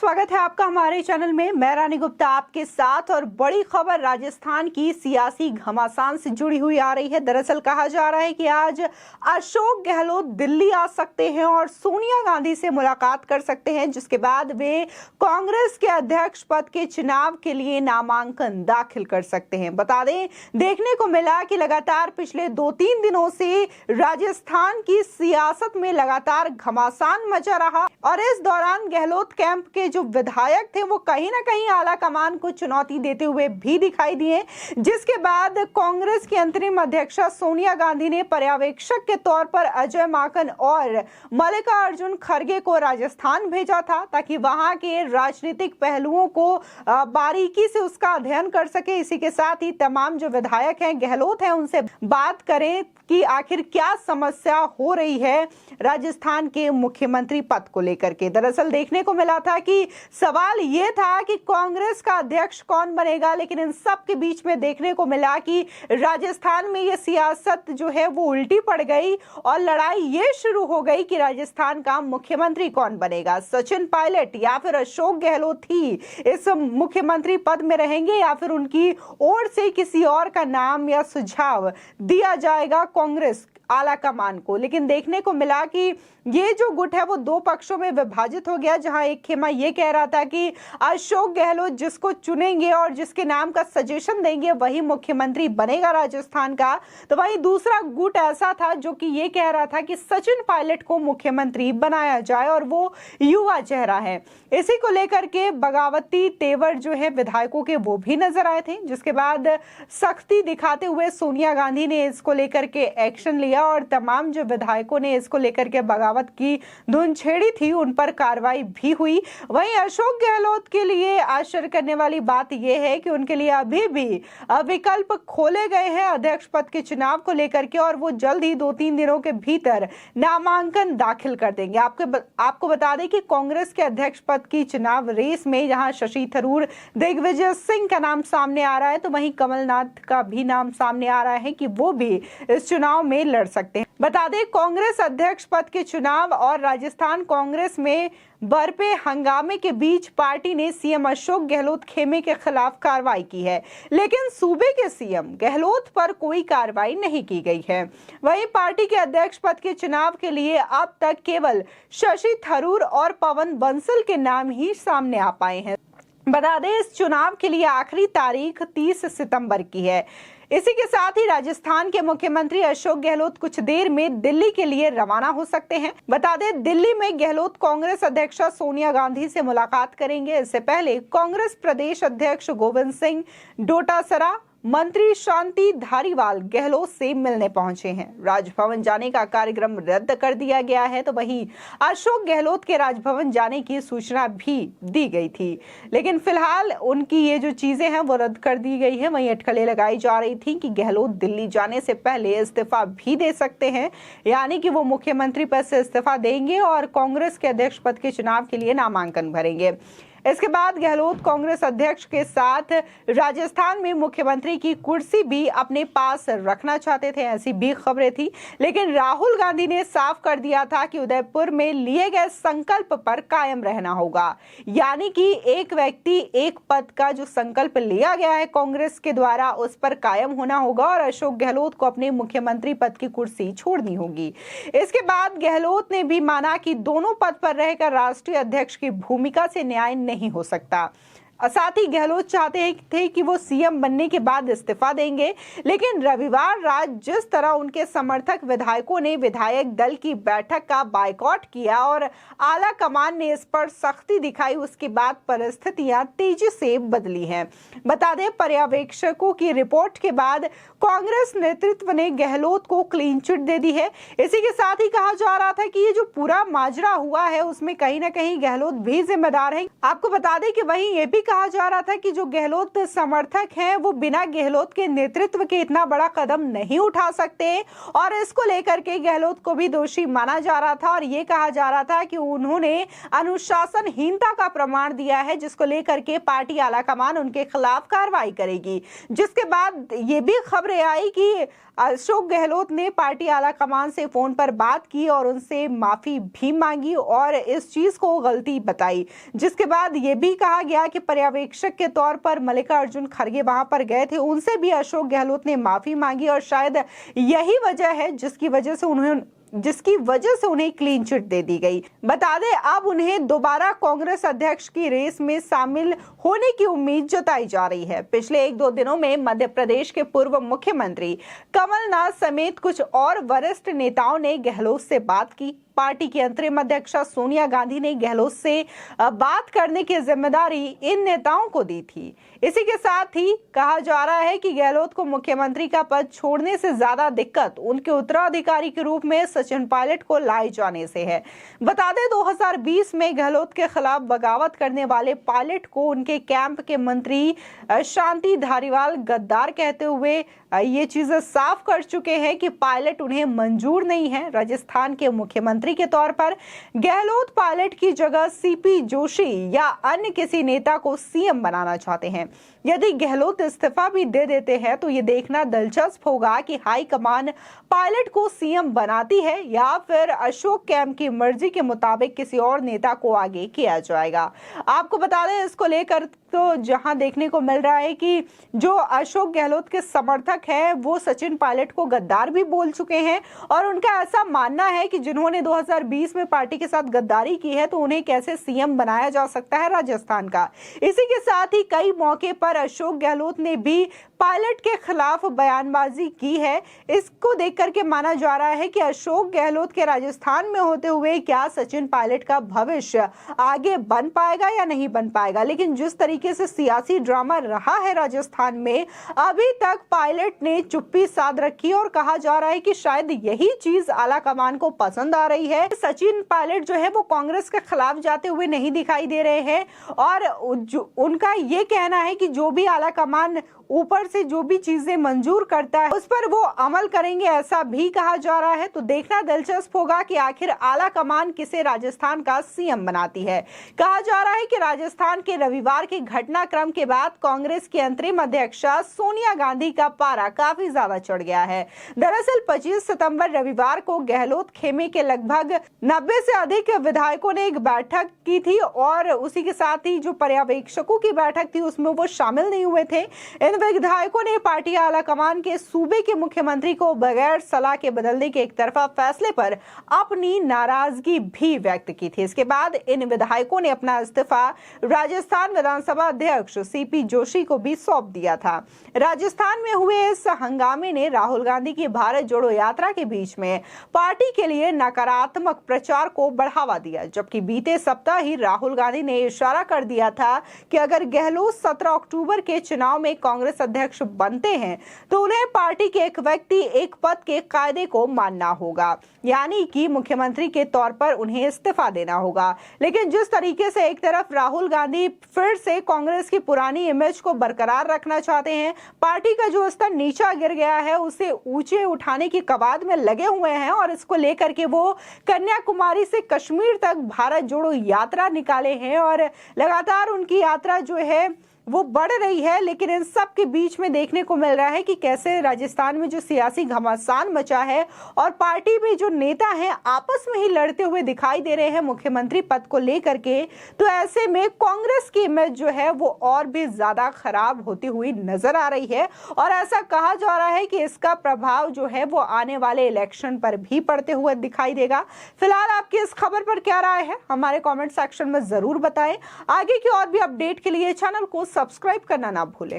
स्वागत है आपका हमारे चैनल में। मैं रानी गुप्ता आपके साथ और बड़ी खबर राजस्थान की सियासी घमासान से जुड़ी हुई आ रही है। दरअसल कहा जा रहा है कि आज अशोक गहलोत दिल्ली आ सकते हैं और सोनिया गांधी से मुलाकात कर सकते हैं, जिसके बाद वे कांग्रेस के अध्यक्ष पद के चुनाव के लिए नामांकन दाखिल कर सकते हैं। बता दें, देखने को मिला कि लगातार पिछले 2-3 दिनों से राजस्थान की सियासत में लगातार घमासान मचा रहा और इस दौरान गहलोत कैंप के जो विधायक थे वो कहीं ना कहीं आला कमान को चुनौती देते हुए भी दिखाई दिए, जिसके बाद कांग्रेस की अंतरिम अध्यक्षा सोनिया गांधी ने पर्यवेक्षक के तौर पर अजय माकन और मल्लिकार्जुन खड़गे को राजस्थान भेजा था ताकि वहां के राजनीतिक पहलुओं को बारीकी से उसका अध्ययन कर सके। इसी के साथ ही तमाम जो विधायक हैं, गहलोत हैं, उनसे बात करें कि आखिर क्या समस्या हो रही है राजस्थान के मुख्यमंत्री पद को लेकर के। दरअसल देखने को मिला था कि सवाल ये था कि कांग्रेस का अध्यक्ष कौन बनेगा, लेकिन इन सब के बीच में देखने को मिला कि राजस्थान में ये सियासत जो है वो उल्टी पड़ गई और लड़ाई ये शुरू हो गई कि राजस्थान का मुख्यमंत्री कौन बनेगा। सचिन पायलट या फिर अशोक गहलोत ही इस मुख्यमंत्री पद में रहेंगे या फिर उनकी ओर से किसी और का नाम या सुझाव दिया जाएगा कांग्रेस आला कमान को। लेकिन देखने को मिला कि ये जो गुट है वो दो पक्षों में विभाजित हो गया, जहां एक खेमा ये कह रहा था कि अशोक गहलोत जिसको चुनेंगे और जिसके नाम का सजेशन देंगे वही मुख्यमंत्री बनेगा राजस्थान का, तो वही दूसरा गुट ऐसा था जो कि ये कह रहा था कि सचिन पायलट को मुख्यमंत्री बनाया जाए और वो युवा चेहरा है। इसी को लेकर के बगावती तेवर जो है विधायकों के वो भी नजर आए थे, जिसके बाद सख्ती दिखाते हुए सोनिया गांधी ने इसको लेकर के एक्शन लिया और तमाम जो विधायकों ने इसको लेकर के बगावत की धुन छेड़ी थी उन पर कार्रवाई भी हुई। वहीं अशोक गहलोत के लिए आश्चर्य करने वाली बात यह है कि उनके लिए अभी भी विकल्प खोले गए हैं अध्यक्ष पद के चुनाव को लेकर के और वो जल्द ही 2-3 दिनों के भीतर नामांकन दाखिल कर देंगे। आपको बता दें कि कांग्रेस के अध्यक्ष पद की चुनाव रेस में जहां शशि थरूर, दिग्विजय सिंह का नाम सामने आ रहा है, तो वहीं कमलनाथ का भी नाम सामने आ रहा है कि वो भी इस चुनाव में लड़ सकते हैं। बता दें, कांग्रेस अध्यक्ष पद के चुनाव और राजस्थान कांग्रेस में बरपे हंगामे के बीच पार्टी ने सीएम अशोक गहलोत खेमे के खिलाफ कार्रवाई की है, लेकिन सूबे के सीएम गहलोत पर कोई कार्रवाई नहीं की गई है। वहीं पार्टी के अध्यक्ष पद के चुनाव के लिए अब तक केवल शशि थरूर और पवन बंसल के नाम ही सामने आ पाए हैं। बता दें, इस चुनाव के लिए आखिरी तारीख 30 सितंबर की है। इसी के साथ ही राजस्थान के मुख्यमंत्री अशोक गहलोत कुछ देर में दिल्ली के लिए रवाना हो सकते हैं। बता दें, दिल्ली में गहलोत कांग्रेस अध्यक्षा सोनिया गांधी से मुलाकात करेंगे। इससे पहले कांग्रेस प्रदेश अध्यक्ष गोविंद सिंह डोटासरा, मंत्री शांति धारीवाल गहलोत से मिलने पहुंचे हैं। राजभवन जाने का कार्यक्रम रद्द कर दिया गया है, तो वहीं अशोक गहलोत के राजभवन जाने की सूचना भी दी गई थी, लेकिन फिलहाल उनकी ये जो चीजें हैं वो रद्द कर दी गई है। वहीं अटकलें लगाई जा रही थी कि गहलोत दिल्ली जाने से पहले इस्तीफा भी दे सकते हैं, यानी कि वो मुख्यमंत्री पद से इस्तीफा देंगे और कांग्रेस के अध्यक्ष पद के चुनाव के लिए नामांकन भरेंगे। इसके बाद गहलोत कांग्रेस अध्यक्ष के साथ राजस्थान में मुख्यमंत्री की कुर्सी भी अपने पास रखना चाहते थे, ऐसी भी खबरें थी। लेकिन राहुल गांधी ने साफ कर दिया था कि उदयपुर में लिए गए संकल्प पर कायम रहना होगा, यानी कि एक व्यक्ति एक पद का जो संकल्प लिया गया है कांग्रेस के द्वारा उस पर कायम होना होगा और अशोक गहलोत को अपने मुख्यमंत्री पद की कुर्सी छोड़नी होगी। इसके बाद गहलोत ने भी माना कि दोनों पद पर रहकर राष्ट्रीय अध्यक्ष की भूमिका से न्याय नहीं हो सकता। साथ ही गहलोत चाहते थे कि वो सीएम बनने के बाद इस्तीफा देंगे, लेकिन रविवार रात जिस तरह उनके समर्थक विधायकों ने विधायक दल की बैठक का बायकॉट किया और आला कमान ने इस पर सख्ती दिखाई, उसके बाद परिस्थितियां तेजी से बदली हैं। बता दें, पर्यवेक्षकों की रिपोर्ट के बाद कांग्रेस नेतृत्व ने गहलोत को क्लीन चिट दे दी है। इसी के साथ ही कहा जा रहा था कि ये जो पूरा माजरा हुआ है उसमें कहीं ना कहीं गहलोत भी जिम्मेदार है। आपको बता दें कि वहीं ये भी कहा जा रहा था कि जो गहलोत समर्थक हैं वो बिना गहलोत के नेतृत्व के इतना बड़ा कदम नहीं उठा सकते और इसको लेकर के गहलोत को भी दोषी माना जा रहा था और ये कहा जा रहा था कि उन्होंने अनुशासनहीनता का प्रमाण दिया है, जिसको लेकर के पार्टी आलाकमान उनके खिलाफ कार्रवाई करेगी। जिसके बाद ये भी खबरें आई कि अशोक गहलोत ने पार्टी आलाकमान से फोन पर बात की और उनसे माफी भी मांगी और इस चीज को गलती बताई। जिसके बाद ये भी कहा गया कि पर्यवेक्षक के तौर पर मल्लिकार्जुन खड़गे वहां पर गए थे, उनसे भी अशोक गहलोत ने माफी मांगी और शायद यही वजह है जिसकी वजह से उन्हें क्लीन चिट दे दी गई। बता दें अब उन्हें दोबारा कांग्रेस अध्यक्ष की रेस में शामिल होने की उम्मीद जताई जा रही है। पिछले 1-2 दिनों में मध्य प्रदेश के पूर्व मुख्यमंत्री कमलनाथ समेत कुछ और वरिष्ठ नेताओं ने गहलोत से बात की। पार्टी की अंतरिम अध्यक्षा सोनिया गांधी ने गहलोत से बात करने की जिम्मेदारी इन नेताओं को दी थी। इसी के साथ ही कहा जा रहा है कि गहलोत को मुख्यमंत्री का पद छोड़ने से ज्यादा दिक्कत उनके उत्तराधिकारी के रूप में सचिन पायलट को लाए जाने से है। बता दें 2020 में गहलोत के खिलाफ बगावत करने वाले पायलट को उनके कैंप के मंत्री शांति धारीवाल गद्दार कहते हुए ये चीजें साफ कर चुके हैं कि पायलट उन्हें मंजूर नहीं है। राजस्थान के मुख्यमंत्री के तौर पर गहलोत पायलट की जगह सीपी जोशी या अन्य किसी नेता को सीएम बनाना चाहते हैं। यदि गहलोत इस्तीफा भी दे देते हैं तो ये देखना दिलचस्प होगा कि हाईकमान पायलट को सीएम बनाती है या फिर अशोक कैंप की मर्जी के मुताबिक किसी और नेता को आगे किया जाएगा। आपको बता दें इसको लेकर तो जहां देखने को मिल रहा है कि जो अशोक गहलोत के समर्थक हैं वो सचिन पायलट को गद्दार भी बोल चुके हैं और उनका ऐसा मानना है कि जिन्होंने 2020 में पार्टी के साथ गद्दारी की है तो उन्हें कैसे सीएम बनाया जा सकता है राजस्थान का। इसी के साथ ही कई मौके पर अशोक गहलोत ने भी पायलट के खिलाफ बयानबाजी की है। इसको देख करके माना जा रहा है कि अशोक गहलोत के राजस्थान में होते हुए क्या सचिन पायलट का भविष्य आगे बन पाएगा या नहीं बन पाएगा। लेकिन जिस तरीके से सियासी ड्रामा रहा है राजस्थान में, अभी तक पायलट ने चुप्पी साध रखी और कहा जा रहा है कि शायद यही चीज आलाकमान को पसंद आ रही है। सचिन पायलट जो है वो कांग्रेस के खिलाफ जाते हुए नहीं दिखाई दे रहे हैं और उनका ये कहना है कि जो भी आलाकमान ऊपर से जो भी चीजें मंजूर करता है उस पर वो अमल करेंगे, ऐसा भी कहा जा रहा है। तो देखना दिलचस्प होगा कि आखिर आला कमान किसे राजस्थान का सीएम बनाती है। कहा जा रहा है कि राजस्थान के रविवार के घटनाक्रम के बाद कांग्रेस की अंतरिम अध्यक्षा सोनिया गांधी का पारा काफी ज्यादा चढ़ गया है। दरअसल 25 सितंबर रविवार को गहलोत खेमे के लगभग 90 से अधिक विधायकों ने एक बैठक की थी और उसी के साथ ही जो पर्यवेक्षकों की बैठक थी उसमें वो शामिल नहीं हुए थे। इन विधायकों ने पार्टी आलाकमान के सूबे के मुख्यमंत्री को बगैर सलाह के बदलने के एक तरफा फैसले पर अपनी नाराजगी भी व्यक्त की थी। इसके बाद इन विधायकों ने अपना इस्तीफा राजस्थान विधानसभा अध्यक्ष सीपी जोशी को भी सौंप दिया था। राजस्थान में हुए इस हंगामे ने राहुल गांधी की भारत जोड़ो यात्रा के बीच में पार्टी के लिए नकारात्मक प्रचार को बढ़ावा दिया, जबकि बीते सप्ताह ही राहुल गांधी ने इशारा कर दिया था कि अगर गहलोत 17 अक्टूबर के चुनाव में कांग्रेस अध्यक्ष बनते हैं तो उन्हें पार्टी के एक व्यक्ति एक पद के कायदे को मानना होगा, यानी कि मुख्यमंत्री के तौर पर उन्हें इस्तीफा देना होगा। लेकिन जिस तरीके से एक तरफ राहुल गांधी फिर से कांग्रेस की पुरानी इमेज को बरकरार रखना चाहते हैं, पार्टी का जो स्तर नीचा गिर गया है उसे ऊंचे उठाने की कवायद में लगे हुए हैं और इसको लेकर के वो कन्याकुमारी से कश्मीर तक भारत जोड़ो यात्रा निकाले हैं और लगातार उनकी यात्रा जो है वो बढ़ रही है। लेकिन इन सब के बीच में देखने को मिल रहा है कि कैसे राजस्थान में जो सियासी घमासान मचा है और पार्टी में जो नेता हैं आपस में ही लड़ते हुए दिखाई दे रहे हैं मुख्यमंत्री पद को लेकर के, तो ऐसे में कांग्रेस की इमेज जो है वो और भी ज्यादा खराब होती हुई नजर आ रही है और ऐसा कहा जा रहा है कि इसका प्रभाव जो है वो आने वाले इलेक्शन पर भी पड़ते हुए दिखाई देगा। फिलहाल आपकी इस खबर पर क्या राय है हमारे कॉमेंट सेक्शन में जरूर बताएं। आगे की और भी अपडेट के लिए चैनल को सब्सक्राइब करना ना भूलें।